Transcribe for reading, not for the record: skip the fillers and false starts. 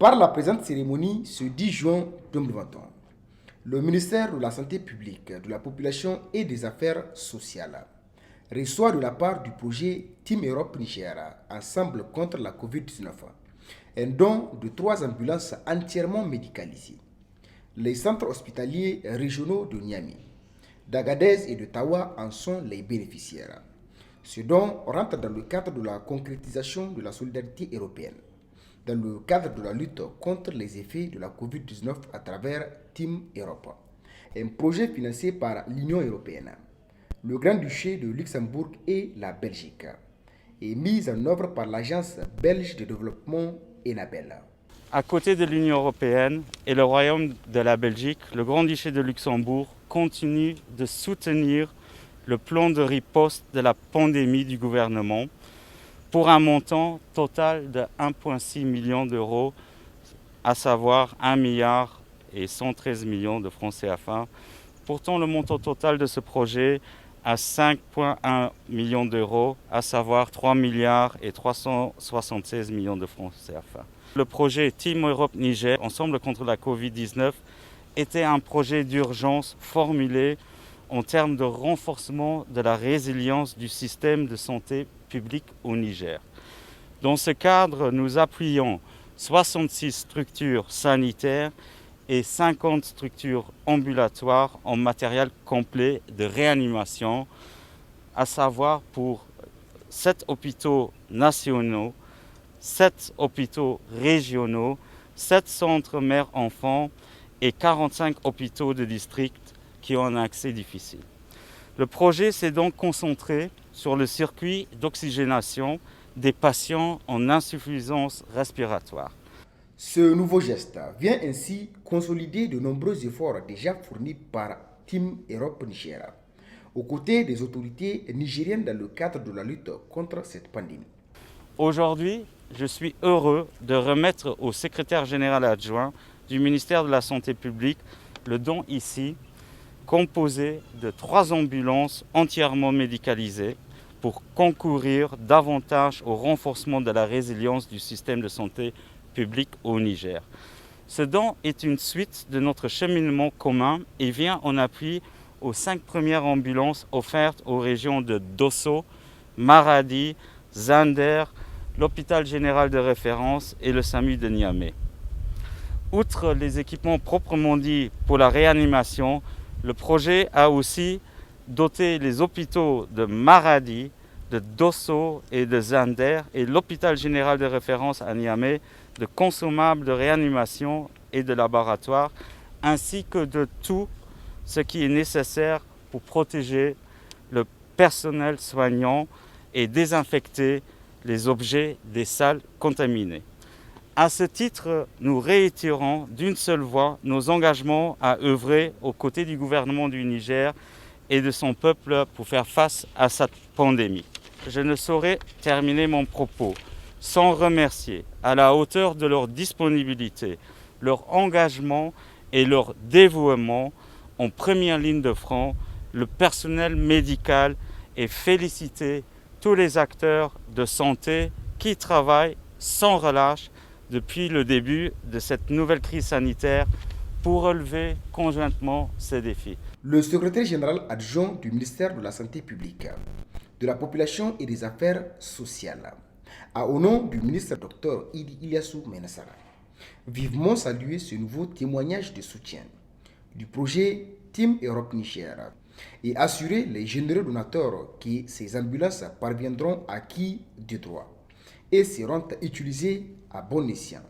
Par la présente cérémonie, ce 10 juin 2021, le ministère de la Santé publique, de la Population et des Affaires sociales reçoit de la part du projet Team Europe Niger, Ensemble contre la COVID-19, un don de 3 ambulances entièrement médicalisées. Les centres hospitaliers régionaux de Niamey, d'Agadez et de Tawa en sont les bénéficiaires. Ce don rentre dans le cadre de la concrétisation de la solidarité européenne, dans le cadre de la lutte contre les effets de la COVID-19 à travers Team Europe, un projet financé par l'Union européenne, le Grand-Duché de Luxembourg et la Belgique, et mis en œuvre par l'Agence belge de développement ENABEL. À côté de l'Union européenne et le Royaume de la Belgique, le Grand-Duché de Luxembourg continue de soutenir le plan de riposte de la pandémie du gouvernement pour un montant total de 1,6 million d'euros, à savoir 1 milliard et 113 millions de francs CFA. Pourtant, le montant total de ce projet à 5,1 millions d'euros, à savoir 3 milliards et 376 millions de francs CFA. Le projet Team Europe Niger, Ensemble contre la Covid-19, était un projet d'urgence formulé en termes de renforcement de la résilience du système de santé publique au Niger. Dans ce cadre, nous appuyons 66 structures sanitaires et 50 structures ambulatoires en matériel complet de réanimation, à savoir pour 7 hôpitaux nationaux, 7 hôpitaux régionaux, 7 centres mères-enfants et 45 hôpitaux de district qui ont un accès difficile. Le projet s'est donc concentré sur le circuit d'oxygénation des patients en insuffisance respiratoire. Ce nouveau geste vient ainsi consolider de nombreux efforts déjà fournis par Team Europe Niger, aux côtés des autorités nigériennes dans le cadre de la lutte contre cette pandémie. Aujourd'hui, je suis heureux de remettre au secrétaire général adjoint du ministère de la Santé publique le don ici, composé de 3 ambulances entièrement médicalisées pour concourir davantage au renforcement de la résilience du système de santé public au Niger. Ce don est une suite de notre cheminement commun et vient en appui aux 5 premières ambulances offertes aux régions de Dosso, Maradi, Zander, l'hôpital général de référence et le SAMU de Niamey. Outre les équipements proprement dits pour la réanimation, le projet a aussi doté les hôpitaux de Maradi, de Dosso et de Zander et l'hôpital général de référence à Niamey de consommables de réanimation et de laboratoire, ainsi que de tout ce qui est nécessaire pour protéger le personnel soignant et désinfecter les objets des salles contaminées. À ce titre, nous réitérons d'une seule voix nos engagements à œuvrer aux côtés du gouvernement du Niger et de son peuple pour faire face à cette pandémie. Je ne saurais terminer mon propos sans remercier, à la hauteur de leur disponibilité, leur engagement et leur dévouement en première ligne de front, le personnel médical et féliciter tous les acteurs de santé qui travaillent sans relâche depuis le début de cette nouvelle crise sanitaire pour relever conjointement ces défis. Le secrétaire général adjoint du ministère de la Santé publique, de la Population et des Affaires sociales, a au nom du ministre Dr Idi Ilyassou Menassara, vivement salué ce nouveau témoignage de soutien du projet Team Europe Niger et assuré les généreux donateurs que ces ambulances parviendront à qui de droit et seront utilisées à bon escient.